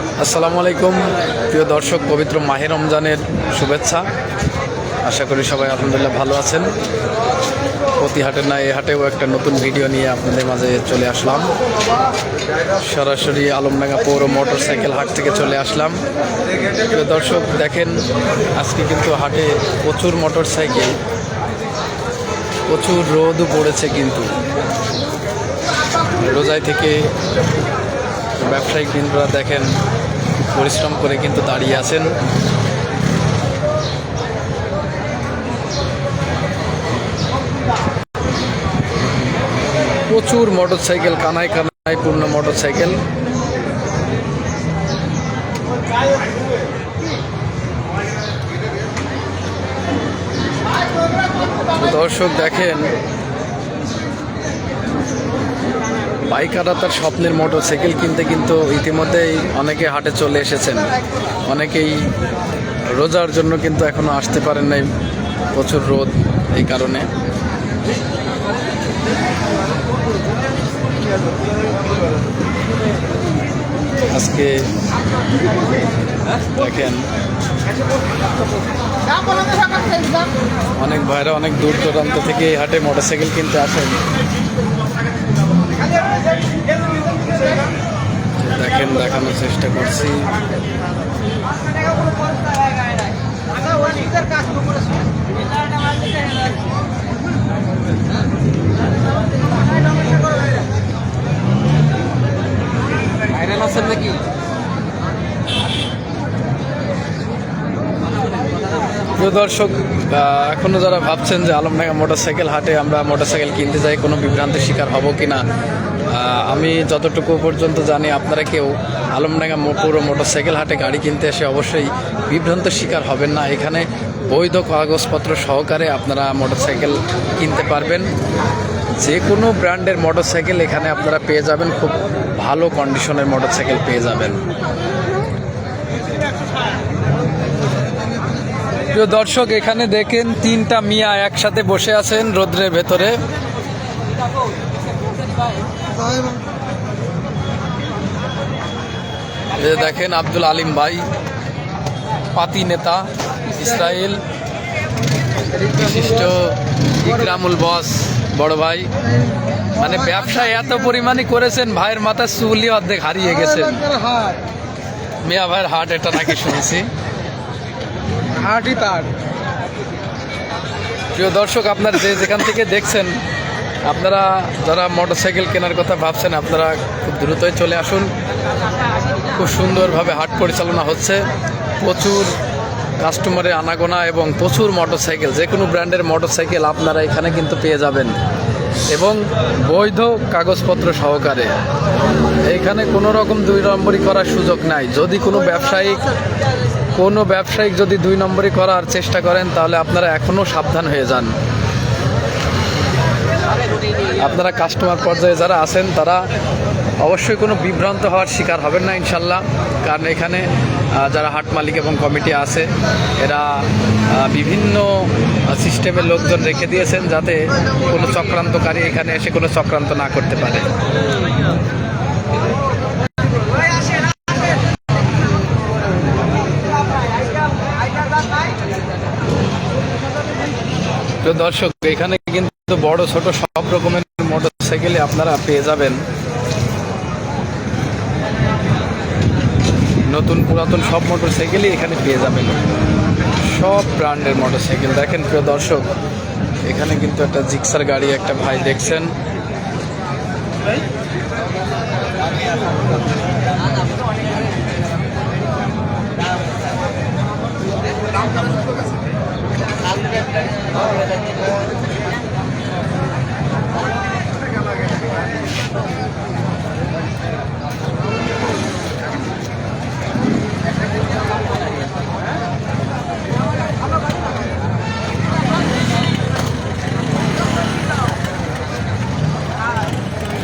আসসালামু আলাইকুম প্রিয় দর্শক, পবিত্র মাহে রমজানের শুভেচ্ছা। আশা করি সবাই আলহামদুলিল্লাহ ভালো আছেন। প্রতি হাটের না এই হাটেও একটা নতুন ভিডিও নিয়ে আপনাদের মাঝে চলে আসলাম। সরাসরি আলমডাঙ্গা পৌর মোটরসাইকেল হাট থেকে চলে আসলাম। প্রিয় দর্শক দেখেন, আজকে কিন্তু হাটে প্রচুর মোটরসাইকেল, প্রচুর রোদও পড়েছে। কিন্তু রোজাই থেকে ব্যবসায়িক বৃন্দরা দেখেন পরিশ্রম করে কিন্তু দাঁড়িয়ে আছেন। প্রচুর মোটরসাইকেল, কানায় কানায় পূর্ণ মোটরসাইকেল। দর্শক দেখেন, বাইকাররা তার স্বপ্নের মোটরসাইকেল কিনতে কিন্তু ইতিমধ্যেই অনেকে হাটে চলে এসেছেন। অনেকেই রোজার জন্য কিন্তু এখনো আসতে পারেন নাই, প্রচুর রোদ এই কারণে। আজকে দেখেন অনেক ভাইরা অনেক দূর দূরান্ত থেকে এই হাটে মোটরসাইকেল কিনতে আসেন। দেখেন, দেখানোর চেষ্টা করছি। প্রিয় দর্শক, এখনো যারা ভাবছেন যে আলমডাঙ্গা মোটরসাইকেল হাটে আমরা মোটরসাইকেল কিনতে যাই, কোনো বিভ্রান্তির শিকার হব কিনা, আমি যতটুকু পর্যন্ত জানি আপনারা কেউ আলমডাঙ্গা পৌর মোটরসাইকেল হাটে গাড়ি কিনতে এসে অবশ্যই বিভ্রান্তির শিকার হবেন না। এখানে বৈধ কাগজপত্র সহকারে আপনারা মোটরসাইকেল কিনতে পারবেন। যে কোনো ব্র্যান্ডের মোটরসাইকেল এখানে আপনারা পেয়ে যাবেন, খুব ভালো কন্ডিশনের মোটরসাইকেল পেয়ে যাবেন। প্রিয় দর্শক, এখানে দেখেন তিনটা মিয়া একসাথে বসে আছেন রোদ্রের ভেতরে। দেখেন আব্দুল আলিম ভাই, পাতি নেতা ইসরায়েল, বিশিষ্ট ইকরামুল বস বড় ভাই। মানে ব্যবসা এত পরিমাণে করেছেন, ভাইয়ের মাথার চুলই অর্ধেক হারিয়ে গেছেন। মিয়া ভাইয়ের হার্ট এটা নাকি শুনেছি। প্রিয় দর্শক, আপনারা যে যেখান থেকে দেখছেন, আপনারা যারা মোটরসাইকেল কেনার কথা ভাবছেন, আপনারা খুব দ্রুতই চলে আসুন। খুব সুন্দরভাবে হাট পরিচালনা হচ্ছে, প্রচুর কাস্টমারের আনাগোনা এবং প্রচুর মোটরসাইকেল, যে কোনো ব্র্যান্ডের মোটরসাইকেল আপনারা এখানে কিন্তু পেয়ে যাবেন এবং বৈধ কাগজপত্র সহকারে। এইখানে কোনো রকম দুই নম্বরই করার সুযোগ নাই। যদি কোনো ব্যবসায়িক যদি দুই নম্বরই করার চেষ্টা করেন, তাহলে আপনারা এখনও সাবধান হয়ে যান। আপনারা কাস্টমার পর্যায়ে যারা আছেন, তারা অবশ্যই কোনো বিভ্রান্ত হওয়ার শিকার হবেন না ইনশাল্লাহ। কারণ এখানে যারা হাট মালিক এবং কমিটি আছে, এরা বিভিন্ন সিস্টেমের লোকজন রেখে দিয়েছেন, যাতে কোনো চক্রান্তকারী এখানে এসে কোনো চক্রান্ত না করতে পারে। তো দর্শক, এখানে কিন্তু বড় ছোট সব রকমের মোটরসাইকেলে আপনারা পেয়ে যাবেন। নতুন পুরাতন সব মোটরসাইকেলই এখানে পেয়ে যাবেন, সব ব্র্যান্ডের মোটরসাইকেল। দেখেন প্রিয় দর্শক, এখানে কিন্তু একটা জিক্সার গাড়ি একটা ভাই দেখছেন।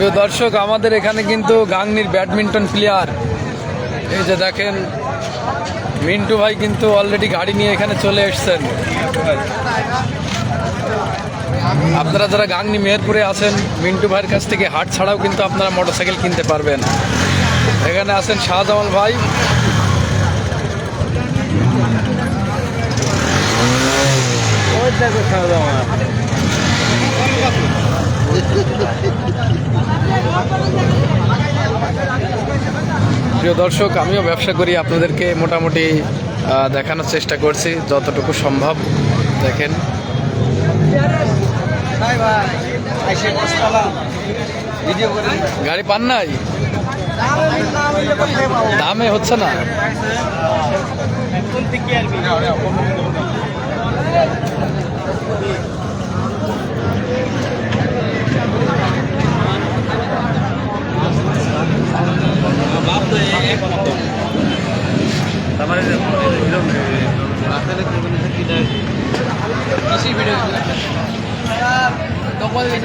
প্রিয় দর্শক, আমাদের এখানে কিন্তু গাংনীর ব্যাডমিন্টন প্লেয়ার, এই যে দেখেন মিন্টু ভাই কিন্তু অলরেডি গাড়ি নিয়ে এখানে চলে এসেছেন। আপনারা যারা গাংনী মেহেরপুরে আছেন, মিন্টু ভাইয়ের কাছ থেকে হাট ছাড়াও কিন্তু আপনারা মোটরসাইকেল কিনতে পারবেন। এখানে আছেন শাহজামাল ভাই। প্রিয় দর্শক, আমিও ব্যবসা করি, আপনাদেরকে মোটামুটি দেখানোর চেষ্টা করছি যতটুকু সম্ভব। দেখেন গাড়ি পান নাই, দামে হচ্ছে না।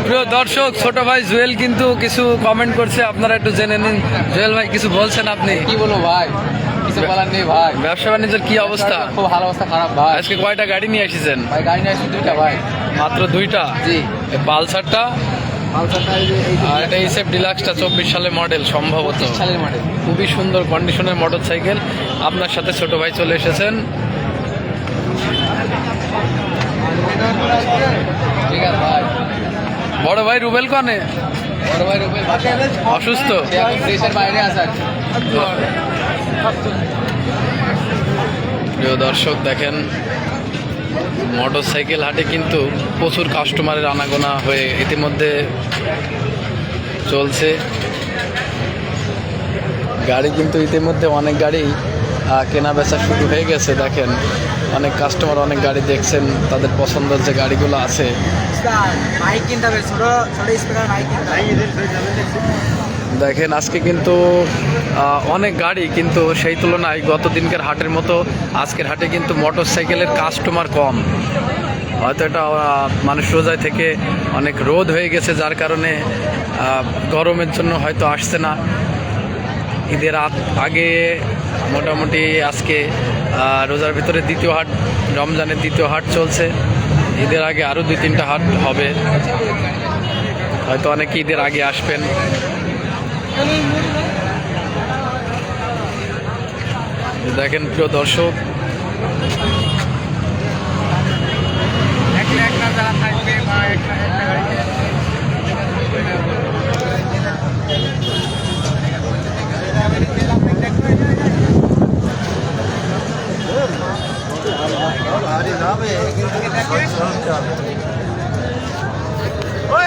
প্রিয় দর্শক, ছোট ভাই জুয়েল কিন্তু কিছু কমেন্ট করছে, আপনারা একটু জেনে নিন। জুয়েল ভাই কিছু বলছেন আপনি? কি বলবো ভাই, কিছু বলার নেই ভাই। ব্যবসা বাণিজ্যের কি অবস্থা? খুব ভালো অবস্থা, খারাপ ভাই। আজকে কয়টা গাড়ি নিয়ে এসেছেন? ভাই গাড়ি নিয়ে আসছি 2টা ভাই। মাত্র 2টা? জি। পালসারটা আর এটা ইসেফ ডিলাক্সটা 24 সালের মডেল সম্ভবত। 25 সালের মডেল, খুবই সুন্দর কন্ডিশনের মোটর সাইকেল। আপনার সাথে ছোট ভাই চলে এসেছেন। ঠিক আছে ভাই। বড় ভাই রুবেল কনে? বড় ভাই রুবেল বাসায় অসুস্থ? সে এখন দেশের বাইরে আছে। প্রিয় দর্শক, দেখেন মোটর সাইকেল হাটে কিন্তু প্রচুর কাস্টমারের আনাগোনা হয়ে ইতিমধ্যে চলছে। গাড়ি কিন্তু ইতিমধ্যে অনেক গাড়ি কেনা বেচা শুরু হয়ে গেছে। দেখেন অনেক কাস্টমার অনেক গাড়ি দেখছেন, তাদের পছন্দের যে গাড়িগুলো আছে। দেখেন আজকে কিন্তু অনেক গাড়ি, কিন্তু সেই তুলনায় গত দিনকার হাটের মতো আজকের হাটে কিন্তু মোটর সাইকেলের কাস্টমার কম। হয়তো এটা মানুষ রোজায় থেকে অনেক রোদ হয়ে গেছে, যার কারণে গরমের জন্য হয়তো আসছে না। ঈদের আগে মোটামুটি আজকে রোজার ভিতরে দ্বিতীয় হাট, রমজানের দ্বিতীয় হাট চলছে। ঈদের আগে আরও 2-3টা হাট হবে, হয়তো অনেকে ঈদের আগে আসবেন। দেখেন প্রিয় দর্শক,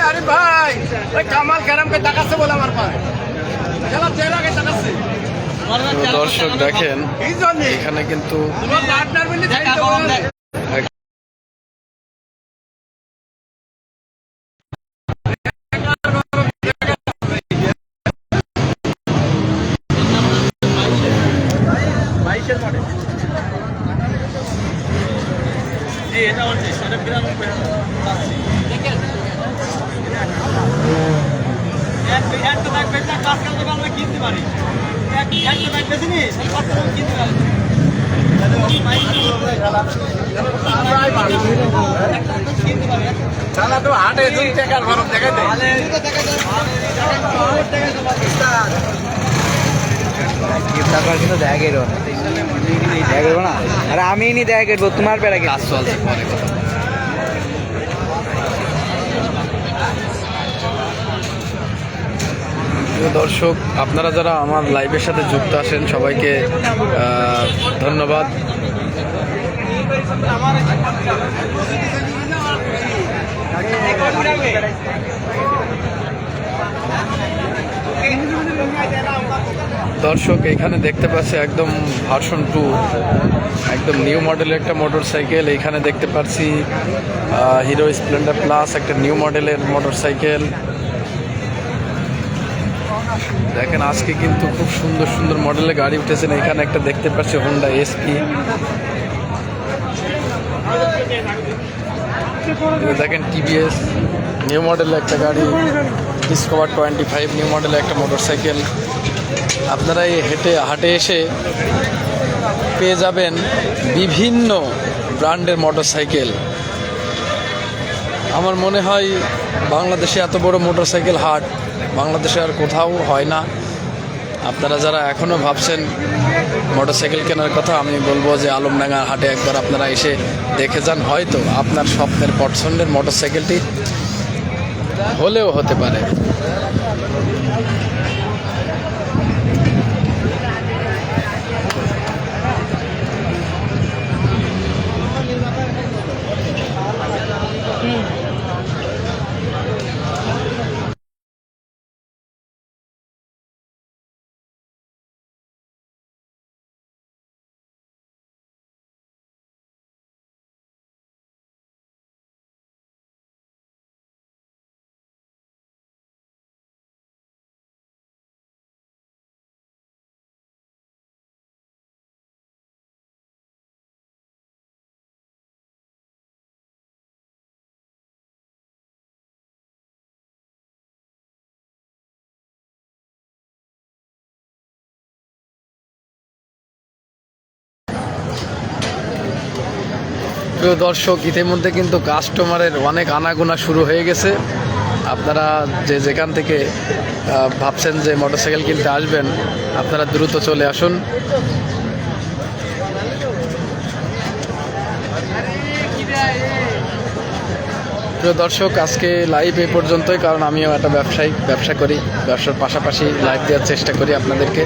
আরে ভাই ওই কামাল কারামকে তাকাচ্ছে বলে আমার ভাই খেলা চেহারাকে তাকাচ্ছে। দর্শক দেখেন এখানে কিন্তু তোমার পার্টনার মিলে বাইশের মডেল। জি এটা হচ্ছে 93 একটা ব্যাগ বেচা কাজ করতে আমরা কিনতে পারি। একটা ব্যাগ বেশি নি কিনতে পারি। চালা তো হাটে 2 টাকার গরম দেখাই দেয়। কিন্তু দেখা গেল না, আরে আমি নি দেখা গেল তোমার বেড়া কাজ চলছে। পরে কথা। প্রিয় দর্শক, আপনারা যারা আমার লাইভের সাথে যুক্ত আছেন সবাইকে ধন্যবাদ। দর্শক এখানে দেখতে পাচ্ছি একদম ভার্সন 2, একদম নিউ মডেলের একটা মোটর সাইকেল। এখানে দেখতে পাচ্ছি হিরো স্প্লেন্ডার প্লাস, একটা নিউ মডেলের মোটর সাইকেল। দেখেন আজকে কিন্তু খুব সুন্দর সুন্দর মডেলের গাড়ি উঠেছেন। এখানে একটা দেখতে পাচ্ছি হোন্ডা এসপি। দেখেন টিভিএস নিউ মডেলের একটা গাড়ি, ডিসকভার 25 নিউ মডেলের একটা মোটর সাইকেল। আপনারা এই হাটে এসে পেয়ে যাবেন বিভিন্ন ব্র্যান্ডের মোটর সাইকেল। আমার মনে হয় বাংলাদেশে এত বড় মোটর সাইকেল হাট বাংলাদেশে আর কোথাও হয় না। আপনারা যারা এখনও ভাবছেন মোটরসাইকেল কেনার কথা, আমি বলবো যে আলমডাঙ্গা হাটে একবার আপনারা এসে দেখে যান, হয়তো আপনার স্বপ্নের পছন্দের মোটরসাইকেলটি হলেও হতে পারে। প্রিয় দর্শক, ইতিমধ্যে কিন্তু কাস্টমারের অনেক আনাগোনা শুরু হয়ে গেছে। আপনারা যেখান থেকে ভাবছেন যে মোটরসাইকেল কিনতে আসবেন, আপনারা দ্রুত চলে আসুন। প্রিয় দর্শক, আজকে লাইভ এই পর্যন্তই, কারণ আমিও একটা ব্যবসা করি। ব্যবসার পাশাপাশি লাইভ দেওয়ার চেষ্টা করি, আপনাদেরকে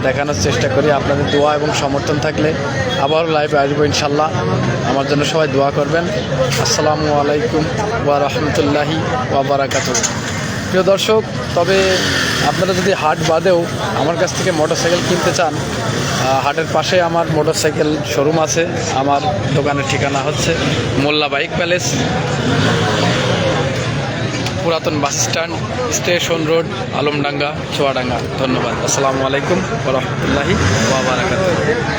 দেখানোর চেষ্টা করি। আপনাদের দোয়া এবং সমর্থন থাকলে আবারও লাইভে আসবো ইনশাল্লাহ। আমার জন্য সবাই দোয়া করবেন। আসসালামু আলাইকুম ওয়া রাহমাতুল্লাহি ওয়া বারাকাতুহু। প্রিয় দর্শক, তবে আপনারা যদি হাট বাদেও আমার কাছ থেকে মোটরসাইকেল কিনতে চান, হাটের পাশে আমার মোটরসাইকেল শোরুম আছে। আমার দোকানের ঠিকানা হচ্ছে মোল্লা বাইক প্যালেস, পুরাতন bus stand, station road, Alamdanga, Chuadanga. ধন্যবাদ। আসসালামু আলাইকুম ওয়া রাহমাতুল্লাহি ওয়া বারাকাতুহু।